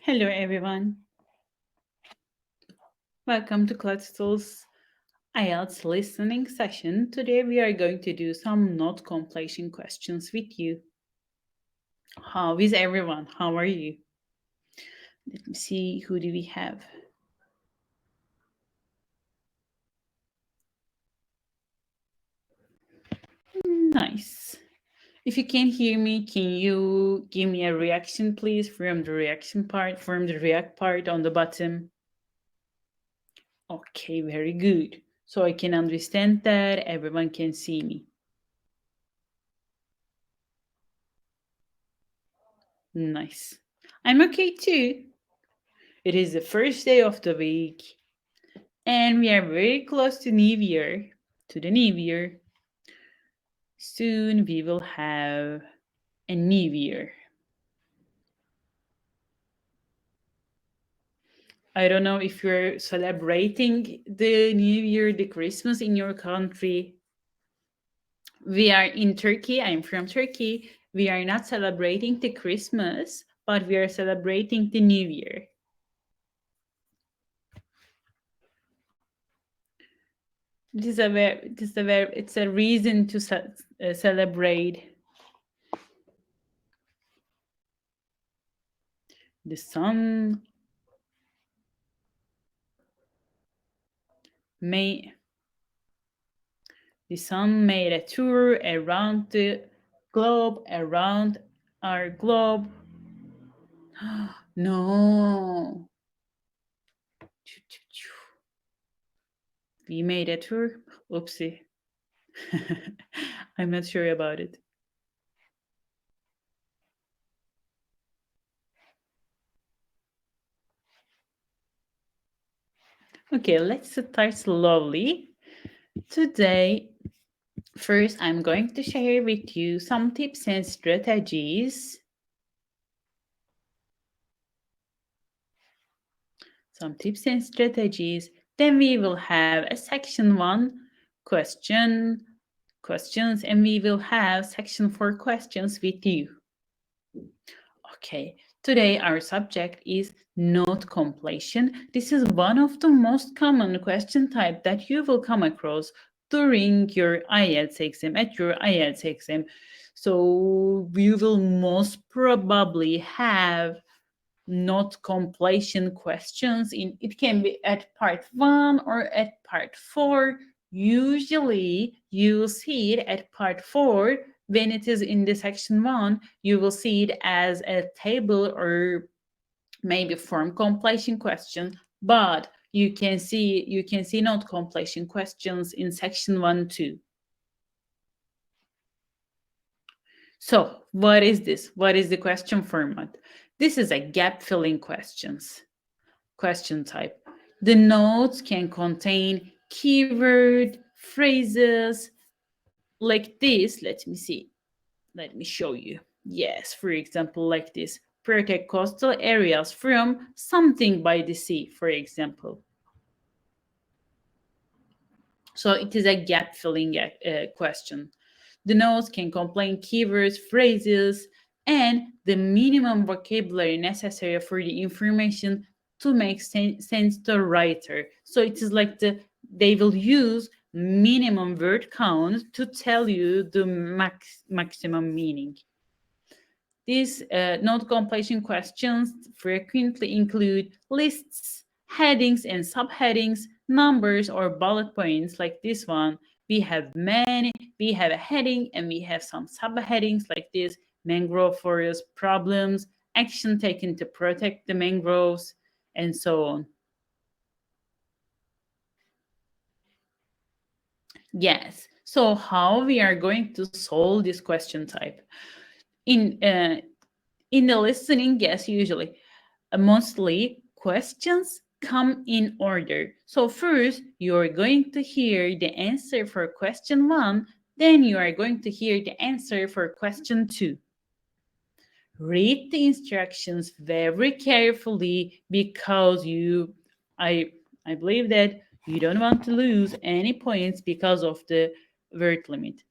Hello everyone. Welcome to Clasital's IELTS listening session. Today we are going to do some note completion questions with you. How is everyone? How are you? Let me see, who do we have? Nice. If you can hear me, can you give me a reaction please from the react part on the bottom? Okay, very good. So I can understand that everyone can see me. Nice. I'm okay too. It is the first day of the week, and we are very close to New Year. To the New Year. Soon we will have a New Year. I don't know if you're celebrating the New Year, the Christmas in your country. We are in Turkey. I'm from Turkey. We are not celebrating the Christmas, but we are celebrating the New Year. It's a reason to celebrate. The sun made a tour around the globe, around our globe. No. We made a tour. Oopsie. I'm not sure about it. Okay, let's start slowly. Today, first, I'm going to share with you some tips and strategies. Then we will have a section 1 questions, and we will have section 4 questions with you. Okay, today our subject is note completion. This is one of the most common question type that you will come across during your IELTS exam, at your IELTS exam. So you will most probably have note completion questions. It can be at part 1 or at part 4. Usually you will see it at part 4. When it is in the section 1, you will see it as a table or maybe form completion question, but you can see note completion questions in section 1 too. So what is this? What is the question format? This is a gap filling question type. The notes can contain keyword phrases like this. Let me see. Let me show you. Yes, for example, like this. Protect coastal areas from something by the sea, for example. So it is a gap filling question. The notes can contain keywords, phrases, and the minimum vocabulary necessary for the information to make sense to the writer. So it is like they will use minimum word count to tell you the maximum meaning. These note completion questions frequently include lists, headings and subheadings, numbers or bullet points like this one. We have a heading and we have some subheadings like this: mangrove forest problems, action taken to protect the mangroves, and so on. Yes, so how we are going to solve this question type? In the listening, yes, usually mostly questions come in order. So first, you're going to hear the answer for question 1, then you are going to hear the answer for question 2. Read the instructions very carefully because I believe that you don't want to lose any points because of the word limit.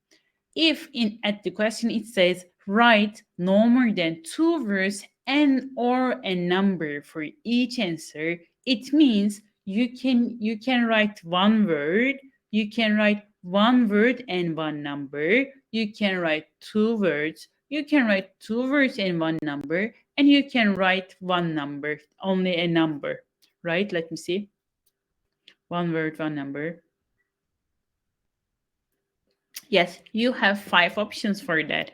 If at the question it says Write no more than two words and or a number for each answer. It means you can write one word, you can write one word and one number, you can write two words, you can write two words and one number, and you can write one number, only a number. Right? Let me see. One word, one number. Yes, you have five options for that.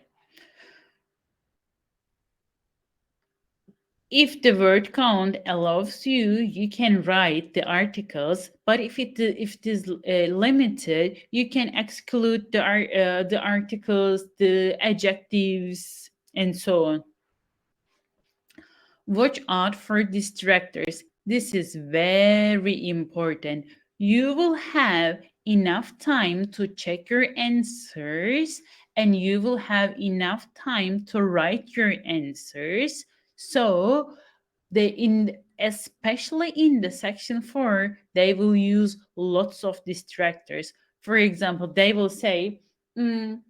If the word count allows you, you can write the articles. But if it is limited, you can exclude the articles, the adjectives, and so on. Watch out for distractors. This is very important. You will have enough time to check your answers, and you will have enough time to write your answers. So, especially in the section 4, they will use lots of distractors. For example, they will say, "Mm,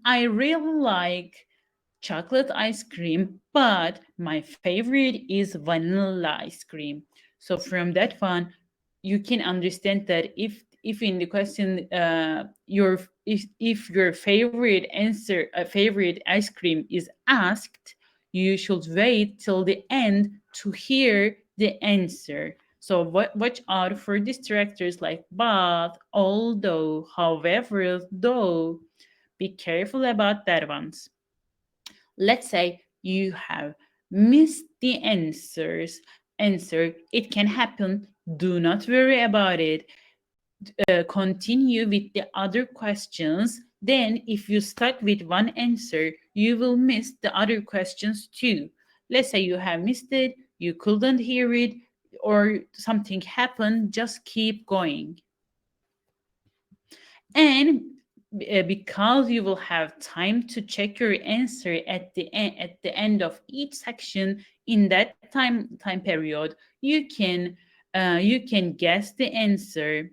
I really like chocolate ice cream, but my favorite is vanilla ice cream." So from that one, you can understand that if in the question your if your favorite answer, a favorite ice cream is asked, you should wait till the end to hear the answer. So watch out for distractors like but, although, however, though. Be careful about that ones. Let's say you have missed the answer. It can happen. Do not worry about it. Continue with the other questions. Then if you start with one answer, you will miss the other questions too. Let's say you have missed it, you couldn't hear it, or something happened, just keep going. And because you will have time to check your answer at the end of each section, in that time period, you can guess the answer,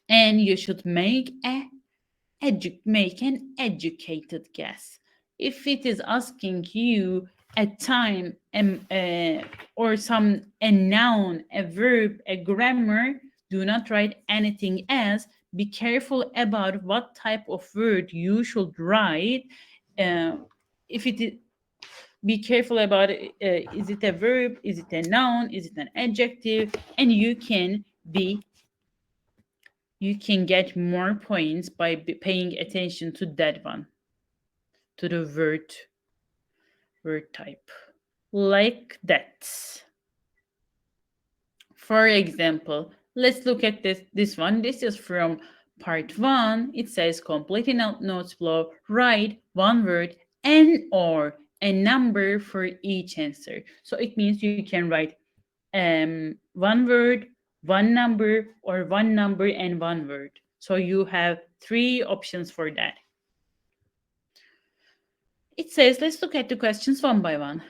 and you should make an educated guess. If it is asking you a time, or a noun, a verb, a grammar, do not write anything else. Be careful about what type of word you should write. Uh, if it is, be careful about it. Is it a verb? Is it a noun? Is it an adjective? And you can get more points by paying attention to that one, to the word type, like that. For example, let's look at this one. This is from part 1. It says complete a notes below, write one word and or a number for each answer. So it means you can write one word, one number, or one number and one word. So you have three options for that. It says, let's look at the questions one by one.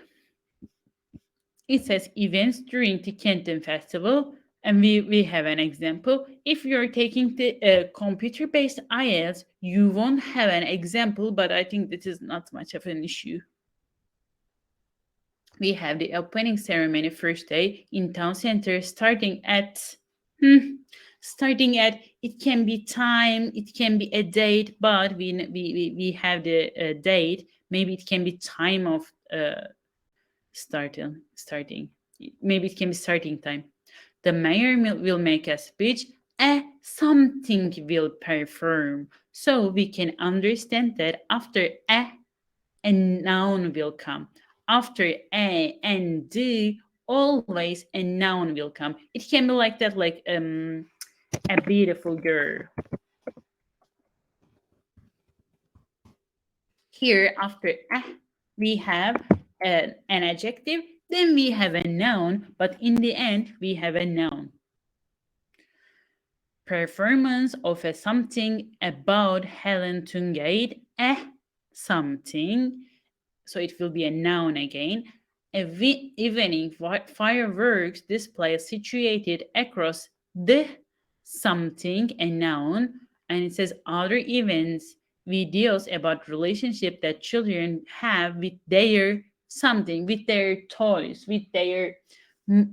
It says events during the Kenton Festival, and we have an example. If you're taking the computer-based IELTS, you won't have an example, but I think this is not much of an issue. We have the opening ceremony first day in town center, starting at it can be time, it can be a date, but we have the date. Maybe it can be time of starting. Maybe it can be starting time. The mayor will make a speech. Something will perform. So we can understand that after a noun will come. After a and d, always a noun will come. It can be like that, like a beautiful girl. Here, after we have an adjective, then we have a noun, but in the end, we have a noun. Performance of a something about Helen Tungate, something. So it will be a noun again. Evening fireworks display situated across the something, a noun, and it says other events videos about relationship that children have with their something, with their toys, with their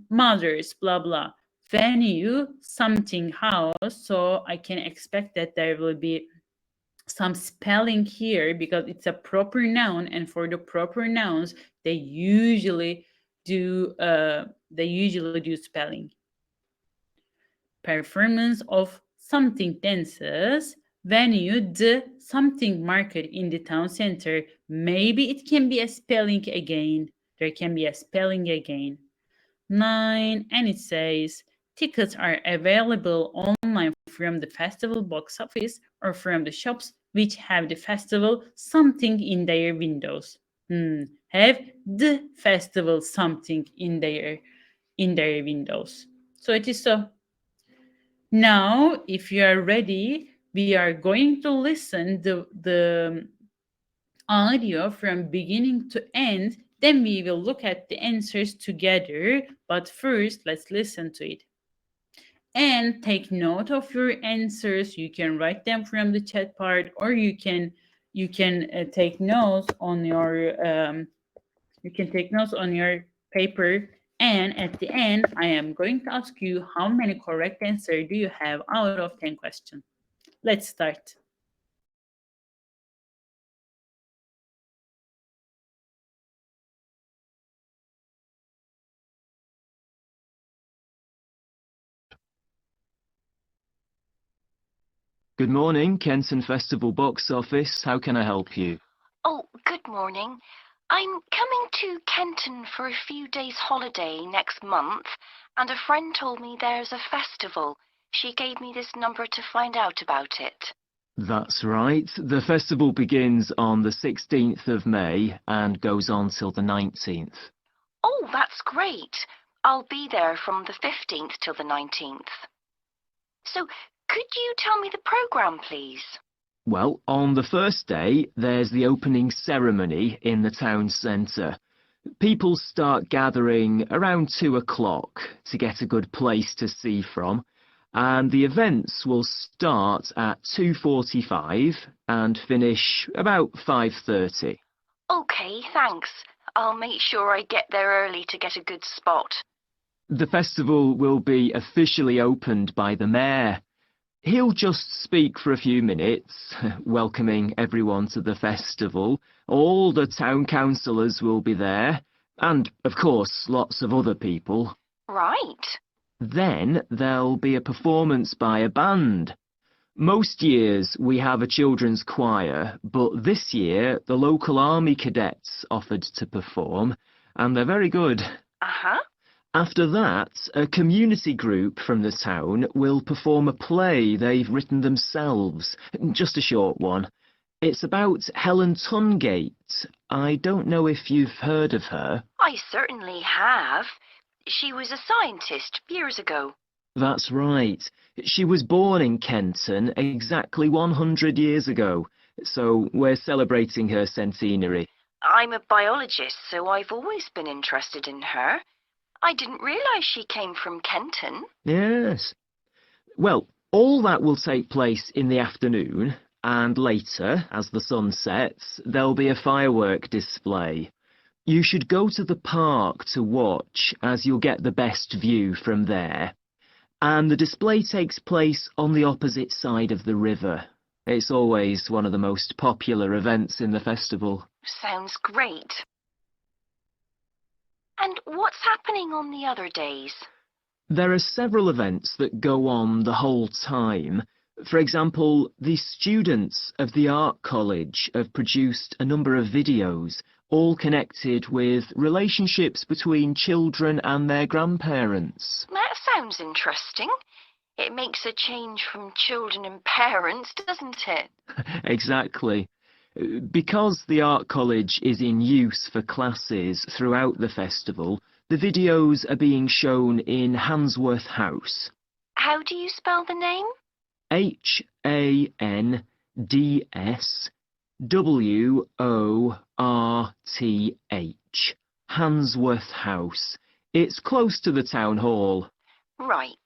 mothers, blah blah. Venue something house, so I can expect that there will be some spelling here because it's a proper noun, and for the proper nouns they usually do spelling. Performance of something dances, venue the something market in the town center. Maybe it can be a spelling again. There can be a spelling again. 9, and it says tickets are available online from the festival box office or from the shops which have the festival something in their windows. Have the festival something in their windows. So it is so. Now, if you are ready, we are going to listen the audio from beginning to end. Then we will look at the answers together. But first, let's listen to it. And take note of your answers. You can write them from the chat part, or you can take notes on your paper. And at the end, I am going to ask you how many correct answers do you have out of 10 questions. Let's start. Good morning, Kenton Festival Box Office. How can I help you? Oh, good morning. I'm coming to Kenton for a few days holiday next month, and a friend told me there's a festival. She gave me this number to find out about it. That's right. The festival begins on the 16th of May and goes on till the 19th. Oh, that's great. I'll be there from the 15th till the 19th. So, could you tell me the programme, please? Well, on the first day, there's the opening ceremony in the town centre. People start gathering around 2 o'clock to get a good place to see from, and the events will start at 2:45 and finish about 5:30. Okay, thanks. I'll make sure I get there early to get a good spot. The festival will be officially opened by the mayor. He'll just speak for a few minutes, welcoming everyone to the festival. All the town councillors will be there, and, of course, lots of other people. Right. Then there'll be a performance by a band. Most years we have a children's choir, but this year the local army cadets offered to perform, and they're very good. Uh-huh. After that, a community group from the town will perform a play they've written themselves, just a short one. It's about Helen Tungate. I don't know if you've heard of her. I certainly have. She was a scientist years ago. That's right. She was born in Kenton exactly 100 years ago, so we're celebrating her centenary. I'm a biologist, so I've always been interested in her. I didn't realise she came from Kenton. Yes. Well, all that will take place in the afternoon, and later, as the sun sets, there'll be a firework display. You should go to the park to watch, as you'll get the best view from there. And the display takes place on the opposite side of the river. It's always one of the most popular events in the festival. Sounds great. And what's happening on the other days? There are several events that go on the whole time. For example, the students of the art college have produced a number of videos, all connected with relationships between children and their grandparents. That sounds interesting. It makes a change from children and parents, doesn't it? Exactly. Because the art college is in use for classes throughout the festival, the videos are being shown in Handsworth House. How do you spell the name? Handsworth. Handsworth House. It's close to the town hall. Right.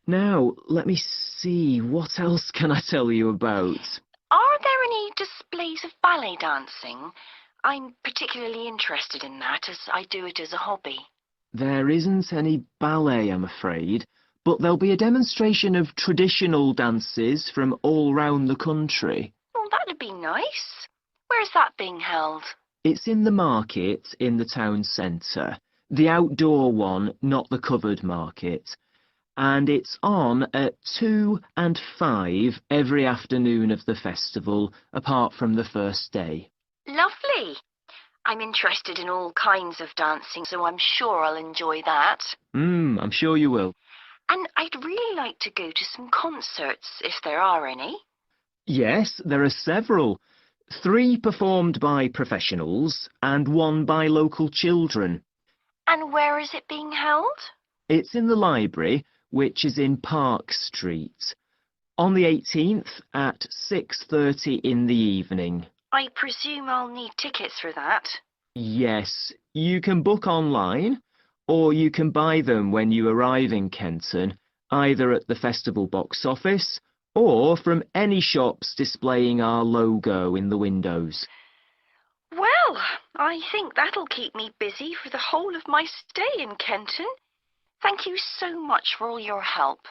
Now, let me see, what else can I tell you about? Are there any displays of ballet dancing? I'm particularly interested in that as I do it as a hobby. There isn't any ballet, I'm afraid, but there'll be a demonstration of traditional dances from all round the country. Well, that'd be nice. Where's that being held? It's in the market in the town centre, the outdoor one, not the covered market. And it's on at 2 and 5 every afternoon of the festival, apart from the first day. Lovely. I'm interested in all kinds of dancing, so I'm sure I'll enjoy that. I'm sure you will. And I'd really like to go to some concerts, if there are any. Yes, there are several. 3 performed by professionals and 1 by local children. And where is it being held? It's in the library, which is in Park Street, on the 18th at 6:30 in the evening. I presume I'll need tickets for that. Yes, you can book online, or you can buy them when you arrive in Kenton, either at the festival box office or from any shops displaying our logo in the windows. Well, I think that'll keep me busy for the whole of my stay in Kenton. Thank you so much for all your help.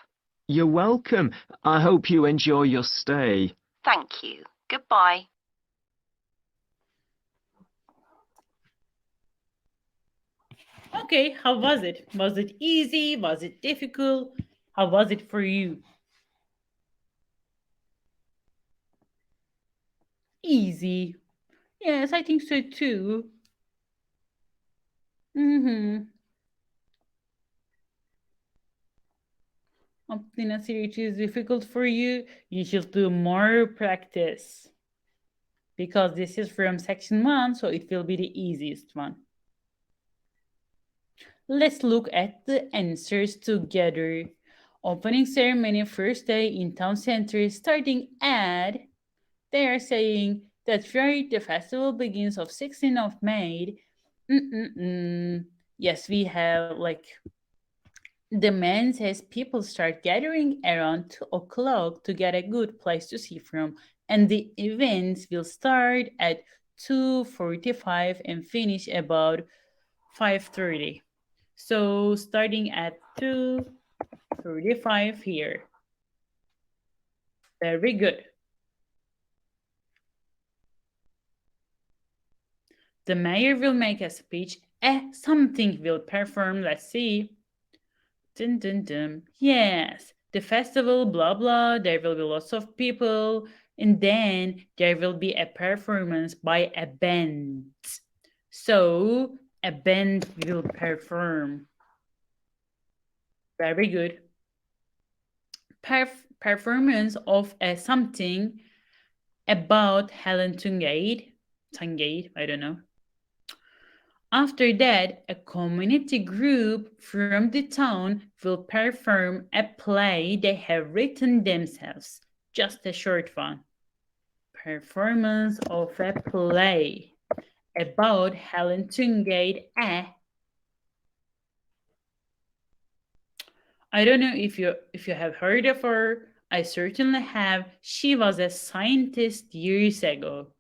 You're welcome. I hope you enjoy your stay. Thank you. Goodbye. Okay, how was it? Was it easy? Was it difficult? How was it for you? Easy. Yes, I think so too. Something that is difficult for you, you should do more practice. Because this is from section 1, so it will be the easiest one. Let's look at the answers together. Opening ceremony first day in town center starting at, they are saying that's right, the festival begins of 16th of May. Yes, we have like the man says people start gathering around 2 o'clock to get a good place to see from, and the events will start at 2:45 and finish about 5:30. So starting at 2:35 here. Very good. The mayor will make a speech. Something will perform. Let's see. Dun, dun, dun. Yes, the festival, blah, blah. There will be lots of people. And then there will be a performance by a band. So a band will perform. Very good. Performance of something about Helen Tungate, I don't know. After that, a community group from the town will perform a play they have written themselves, just a short one. Performance of a play about Helen Tungate. I don't know if you have heard of her. I certainly have. She was a scientist years ago.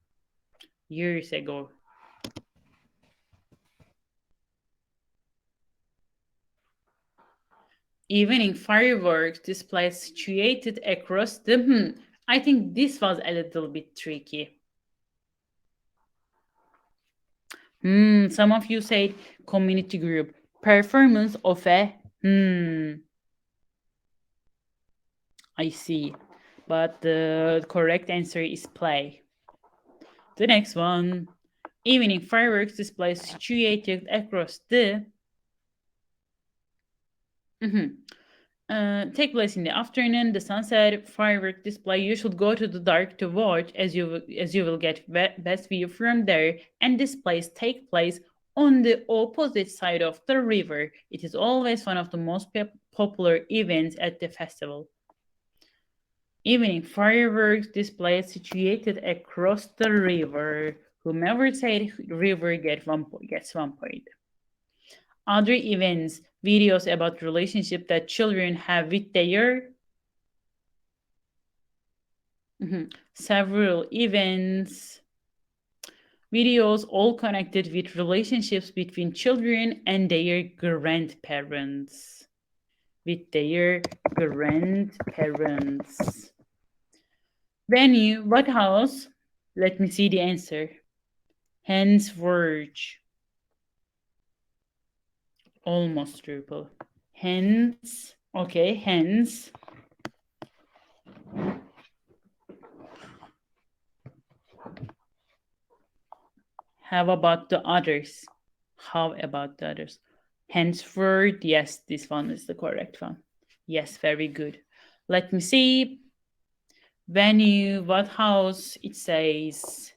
Evening fireworks displays situated across the... I think this was a little bit tricky. Some of you said community group. Performance of a... I see. But the correct answer is play. The next one. Evening fireworks displays situated across the... take place in the afternoon, the sunset firework display. You should go to the dark to watch as you will get best view from there, and displays take place on the opposite side of the river. It is always one of the most popular events at the festival. Evening fireworks display situated across the river. Whomever said river gets 1 point. Other events, videos about relationship that children have with their... Several events, videos, all connected with relationships between children and their grandparents. With their grandparents. Venue, what house? Let me see the answer. Henceforth. Almost triple. Hence, okay, hence. How about the others? How about the others? Henceforth, yes, this one is the correct one. Yes, very good. Let me see. Venue, what house? It says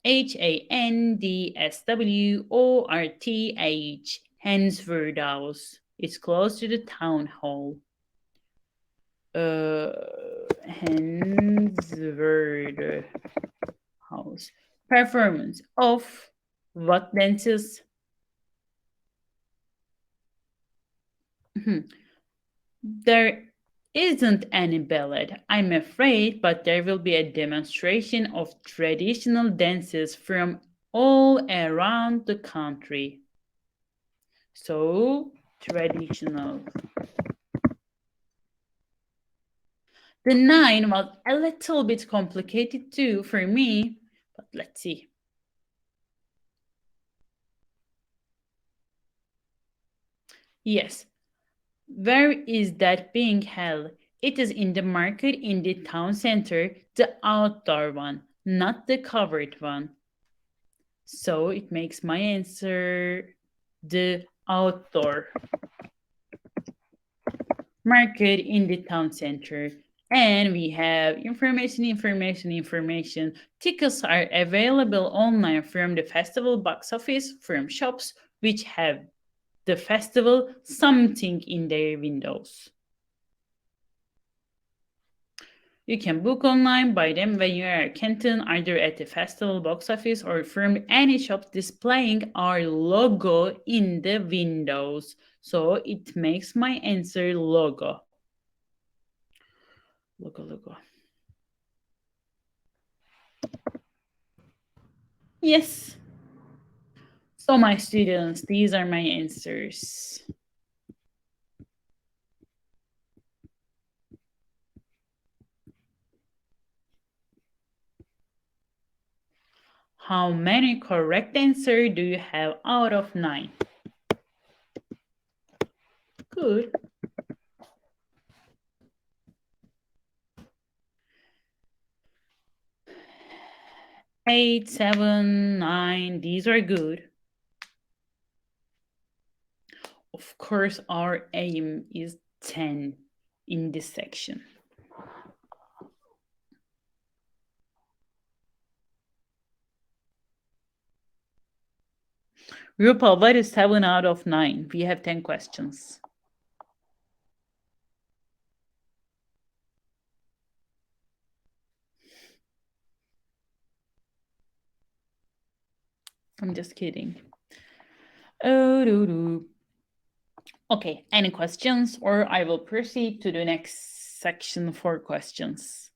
HANDSWORTH, Hansford House. It's close to the town hall. Hansford House. Performance of what dances? There isn't any ballet, I'm afraid, but there will be a demonstration of traditional dances from all around the country. So, traditional. The 9 was a little bit complicated too for me, but let's see. Yes. Where is that being held? It is in the market in the town center, the outdoor one, not the covered one. So it makes my answer the outdoor market in the town center. And we have information. Tickets are available online from the festival box office, from shops which have the festival something in their windows. You can book online, buy them when you are at Canton, either at the festival box office or from any shop displaying our logo in the windows. So it makes my answer logo. Logo. Yes. So my students, these are my answers. How many correct answers do you have out of 9? Good. 8, 7, 9, these are good. Of course, our aim is 10 in this section. Rupal, what is 7 out of 9? We have 10 questions. I'm just kidding. Okay, any questions? Or I will proceed to the next section for questions.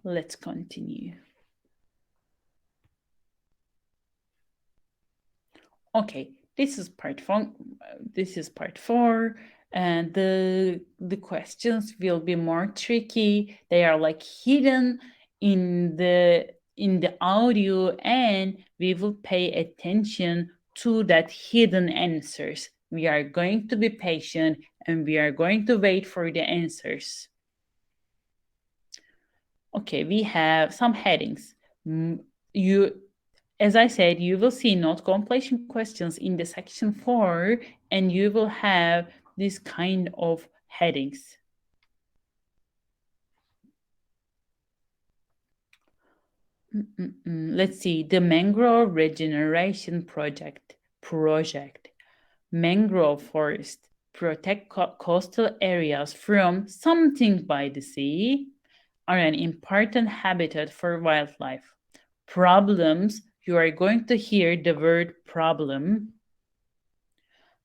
Let's continue. Okay, this is part 4. And the questions will be more tricky. They are like hidden in the audio, and we will pay attention to that hidden answers. We are going to be patient and we are going to wait for the answers. Okay, we have some headings. As I said, you will see note completion questions in the section 4, and you will have this kind of headings. Let's see, the mangrove regeneration project. Mangrove forest protect coastal areas from something by the sea, are an important habitat for wildlife. Problems, you are going to hear the word problem.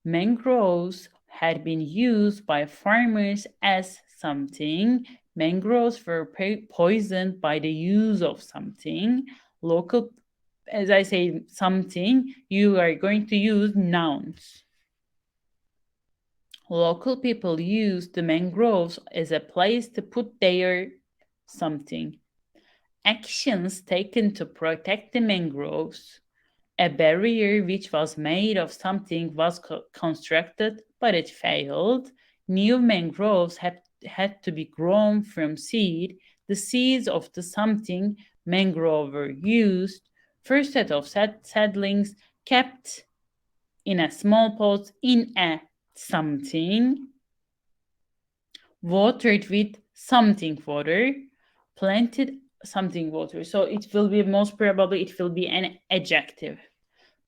Mangroves had been used by farmers as something. Mangroves were poisoned by the use of something. Local, as I say, something, you are going to use nouns. Local people used the mangroves as a place to put their something. Actions taken to protect the mangroves. A barrier which was made of something was constructed, but it failed. New mangroves had to be grown from seed. The seeds of the something mangrove were used. First set of seedlings kept in a small pot in a something, watered with something water, planted something water. So it will be most probably it will be an adjective.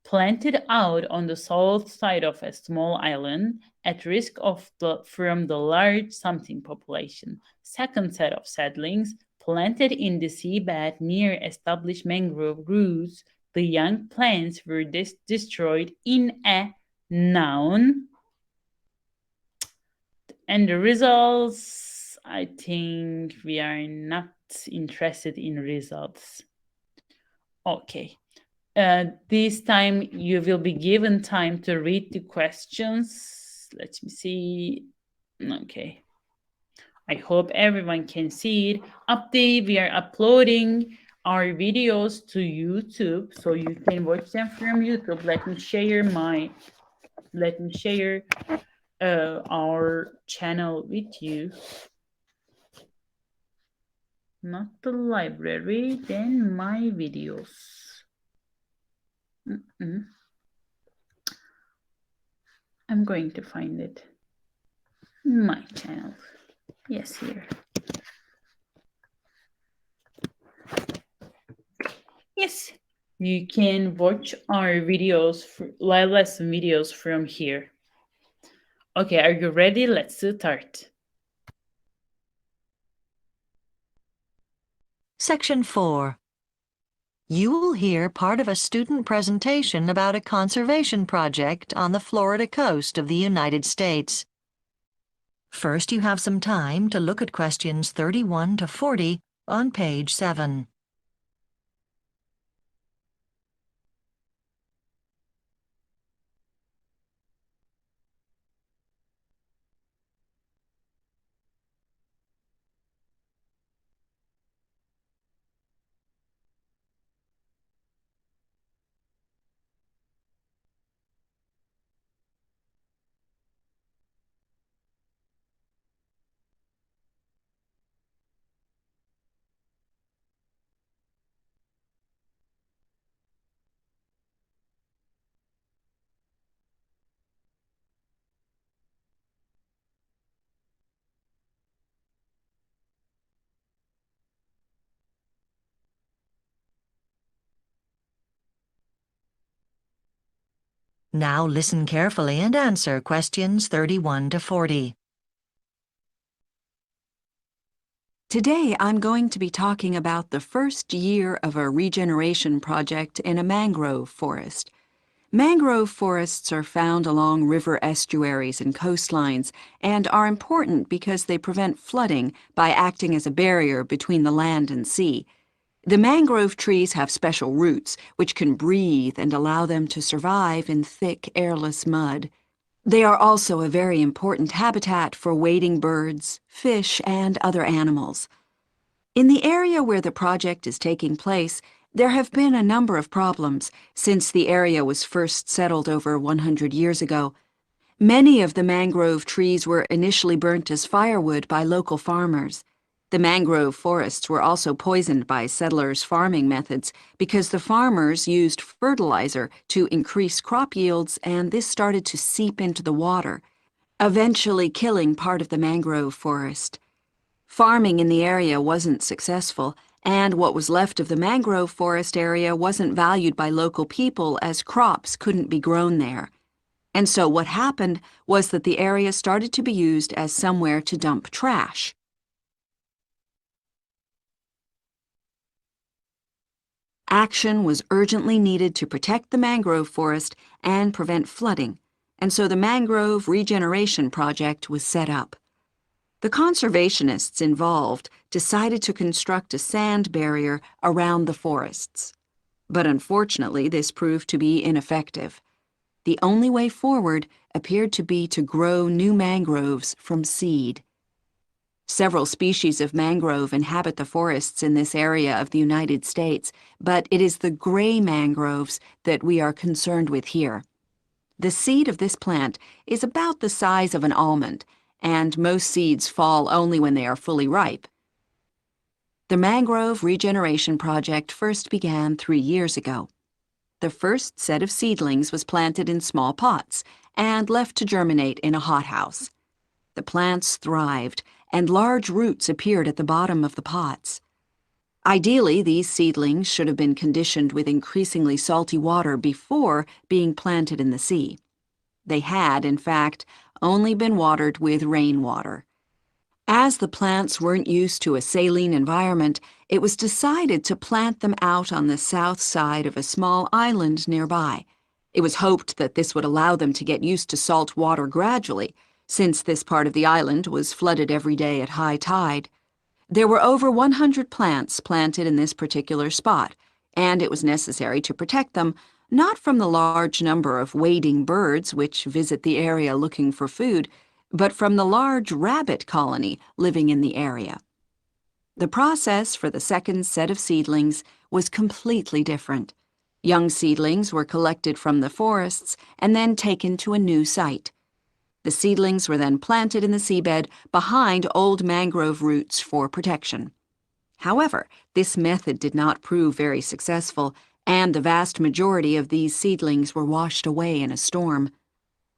Planted out on the south side of a small island at risk of from the large something population. Second set of seedlings planted in the seabed near established mangrove groves. The young plants were destroyed in a noun. And the results, I think we are not interested in results. Okay. This time you will be given time to read the questions. Let me see. Okay. I hope everyone can see it. Update, we are uploading our videos to YouTube, so you can watch them from YouTube. Let me share our channel with you. Not the library, then my videos. I'm going to find it. My channel. Yes, here. Yes, you can watch our videos, live lesson videos from here. Okay, are you ready? Let's start. Section 4. You will hear part of a student presentation about a conservation project on the Florida coast of the United States. First, you have some time to look at questions 31 to 40 on page 7. Now listen carefully and answer questions 31 to 40. Today, I'm going to be talking about the first year of a regeneration project in a mangrove forest. Mangrove forests are found along river estuaries and coastlines and are important because they prevent flooding by acting as a barrier between the land and sea. The mangrove trees have special roots which can breathe and allow them to survive in thick, airless mud. They are also a very important habitat for wading birds, fish, and other animals. In the area where the project is taking place, there have been a number of problems since the area was first settled over 100 years ago. Many of the mangrove trees were initially burnt as firewood by local farmers. The mangrove forests were also poisoned by settlers' farming methods because the farmers used fertilizer to increase crop yields, and this started to seep into the water, eventually killing part of the mangrove forest. Farming in the area wasn't successful, and what was left of the mangrove forest area wasn't valued by local people as crops couldn't be grown there. And so what happened was that the area started to be used as somewhere to dump trash. Action was urgently needed to protect the mangrove forest and prevent flooding. and so the Mangrove Regeneration Project was set up. The conservationists involved decided to construct a sand barrier around the forests. But unfortunately, this proved to be ineffective. The only way forward appeared to be to grow new mangroves from seed. Several species of mangrove inhabit the forests in this area of the United States, but it is the gray mangroves that we are concerned with here. The seed of this plant is about the size of an almond, and most seeds fall only when they are fully ripe. The Mangrove Regeneration Project first began 3 years ago. The first set of seedlings was planted in small pots and left to germinate in a hothouse. The plants thrived, and large roots appeared at the bottom of the pots. Ideally, these seedlings should have been conditioned with increasingly salty water before being planted in the sea. They had, in fact, only been watered with rainwater. As the plants weren't used to a saline environment, it was decided to plant them out on the south side of a small island nearby. It was hoped that this would allow them to get used to salt water gradually, since this part of the island was flooded every day at high tide. There were over 100 plants planted in this particular spot, and it was necessary to protect them not from the large number of wading birds which visit the area looking for food, but from the large rabbit colony living in the area. The process for the second set of seedlings was completely different. Young seedlings were collected from the forests and then taken to a new site. The seedlings were then planted in the seabed behind old mangrove roots for protection. However, this method did not prove very successful, and the vast majority of these seedlings were washed away in a storm.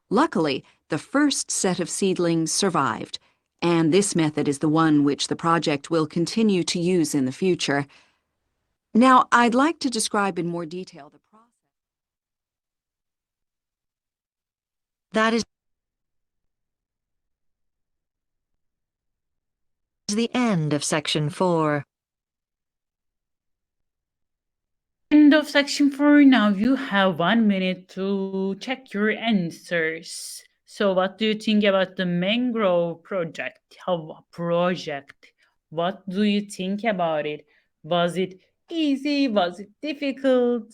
Luckily, the first set of seedlings survived, and this method is the one which the project will continue to use in the future. Now, I'd like to describe in more detail the process. That is the end of section 4. End of section 4. Now you have 1 minute to check your answers. So what do you think about the mangrove project? What do you think about it? Was it easy? Was it difficult?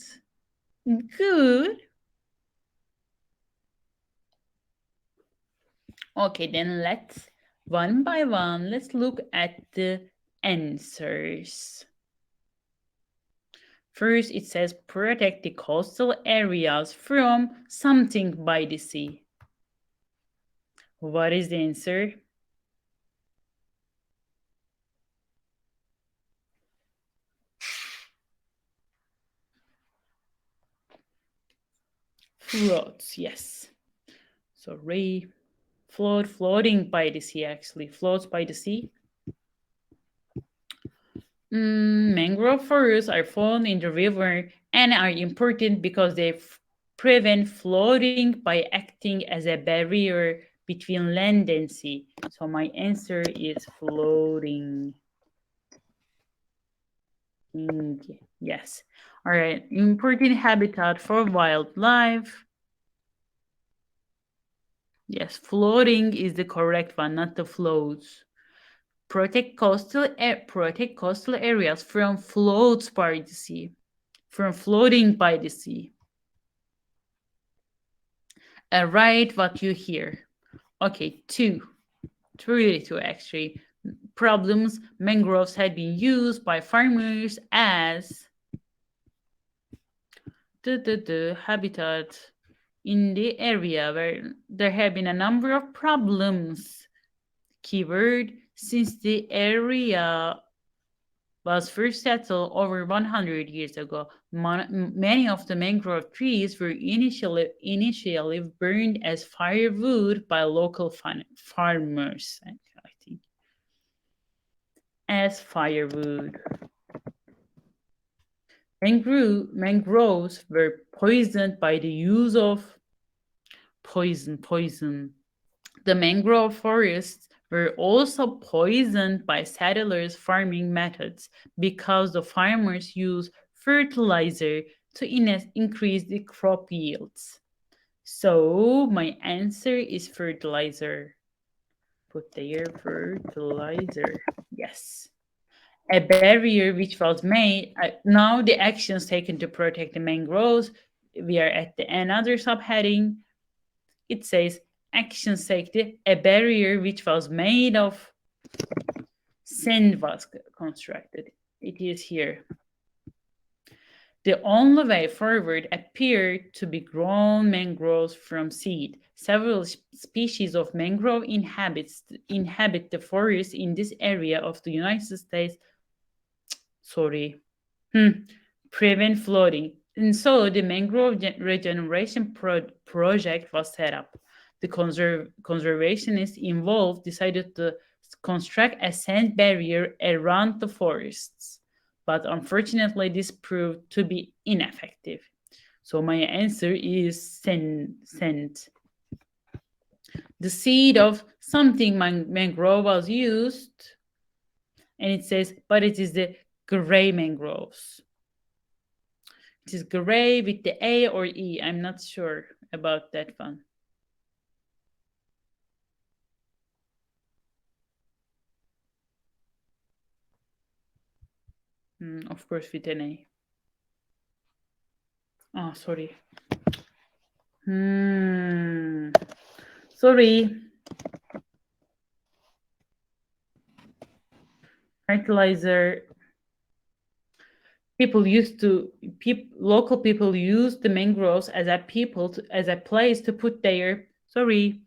Good. Okay, then let's one by one, let's look at the answers. First, it says protect the coastal areas from something by the sea. What is the answer? Floats, yes. So floating by the sea, actually. Floats by the sea. Mangrove forests are found in the river and are important because they prevent flooding by acting as a barrier between land and sea. So my answer is floating. Yes. All right. Important habitat for wildlife. Yes, floating is the correct one, not the floats. Protect coastal areas from floats by the sea, from floating by the sea. Write what you hear. Okay, two actually. Problems: mangroves had been used by farmers as the habitat in the area where there have been a number of problems. Keyword: since the area was first settled over 100 years ago, many of the mangrove trees were initially burned as firewood by local farmers, I think. As firewood. Mangroves were poisoned by the use of poison. The mangrove forests were also poisoned by settlers' farming methods because the farmers used fertilizer to increase the crop yields. So my answer is fertilizer. Put there fertilizer. Yes. A barrier which was made. Now the actions taken to protect the mangroves. We are at the another subheading. It says actions taken. A barrier which was made of sand was constructed. It is here. The only way forward appeared to be grown mangroves from seed. Several species of mangrove inhabit the forests in this area of the United States. Sorry. Prevent flooding. And so the mangrove regeneration project was set up. The conservationists involved decided to construct a sand barrier around the forests, but unfortunately this proved to be ineffective. So my answer is sand. The seed of something mangrove was used, and it says, but it is the gray mangroves. It is gray with the A or E. I'm not sure about that one. Of course, with an A. Oh, sorry. Sorry. Fertilizer. Local people use the mangroves as a place to put their. Sorry.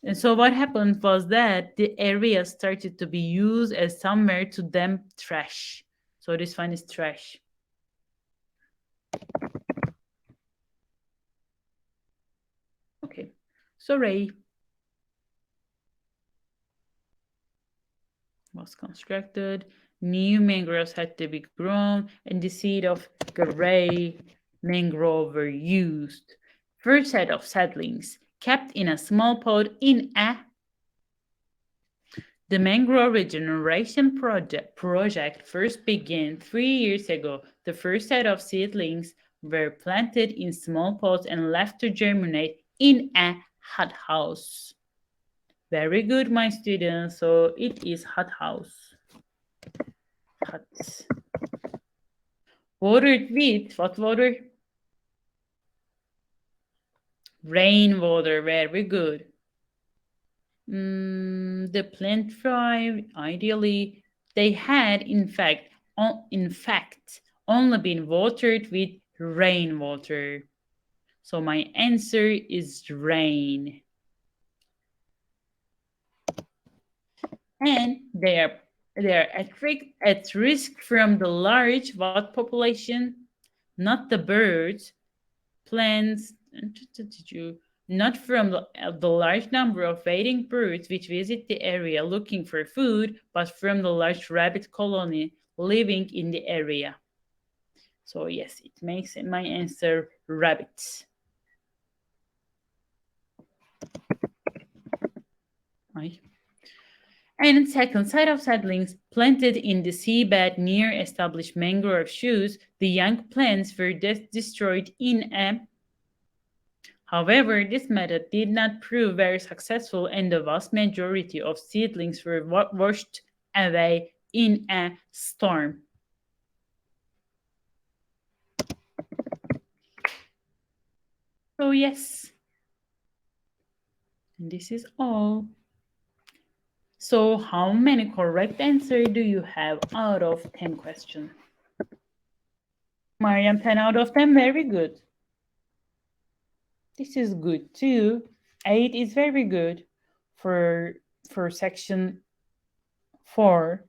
And so what happened was that the area started to be used as somewhere to dump trash. So this one is trash. Okay. Sorry. Was constructed. New mangroves had to be grown, and the seed of gray mangrove were used. First set of seedlings kept in a small pot in a. The mangrove regeneration project first began 3 years ago. The first set of seedlings were planted in small pots and left to germinate in a hothouse. Very good, my students. So it is hothouse. Hot. Watered with what water? Rainwater. Very good. The plant thrived ideally. They had, in fact, only been watered with rainwater. So my answer is rain. And they are at risk from the large what population? Not the birds, plants, not from the large number of wading birds which visit the area looking for food, but from the large rabbit colony living in the area. So yes, it makes my answer rabbits. And second set of seedlings planted in the seabed near established mangrove shoots, the young plants were destroyed in a. However, this method did not prove very successful, and the vast majority of seedlings were washed away in a storm. So yes, and this is all. So how many correct answers do you have out of 10 questions? Mariam, 10 out of 10, very good. This is good too. 8 is very good for section 4.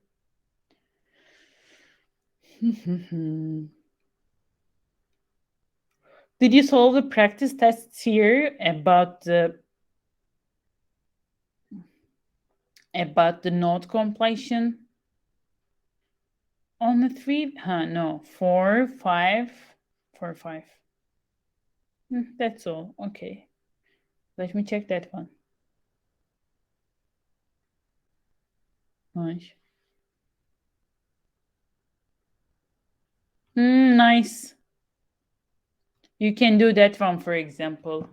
Did you solve the practice tests here about the note completion? Only 3? No, 4, 5. 4, 5. That's all. Okay. Let me check that one. Nice. Nice. You can do that one, for example.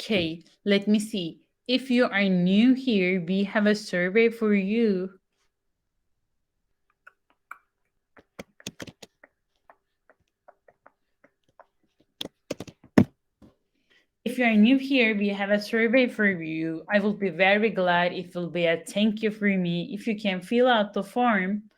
Okay, let me see. If you are new here, we have a survey for you. If you are new here, we have a survey for you. I will be very glad. It will be a thank you for me if you can fill out the form.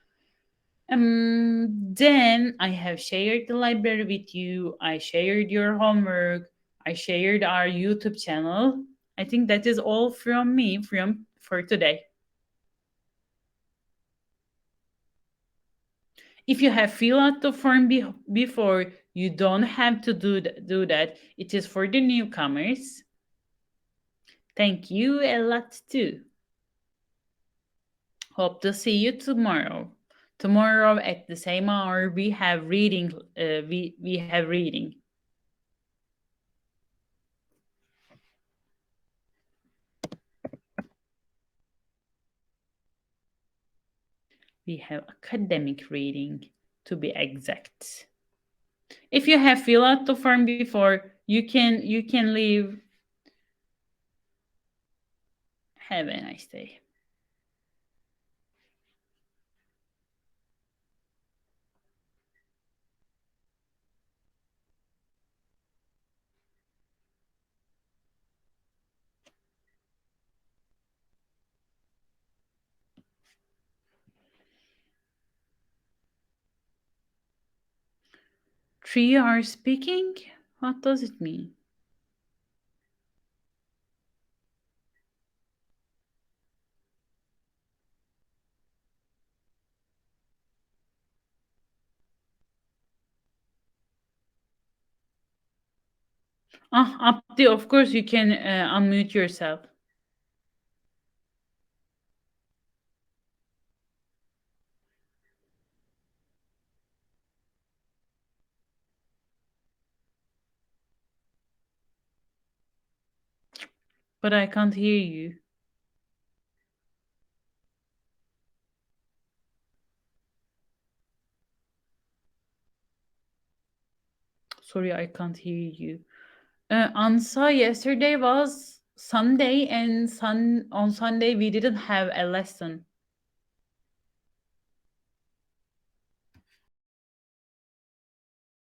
Then I have shared the library with you. I shared your homework. I shared our YouTube channel. I think that is all from me for today. If you have filled out the form before, you don't have to do that. It is for the newcomers. Thank you a lot too. Hope to see you tomorrow. Tomorrow at the same hour we have reading. We have reading. We have academic reading, to be exact. If you have filled out the form before, you can leave. Have a nice day. Three are speaking? What does it mean? Abdi, of course you can unmute yourself. But I can't hear you. Sorry, I can't hear you. Ansa, yesterday was Sunday, and on Sunday we didn't have a lesson.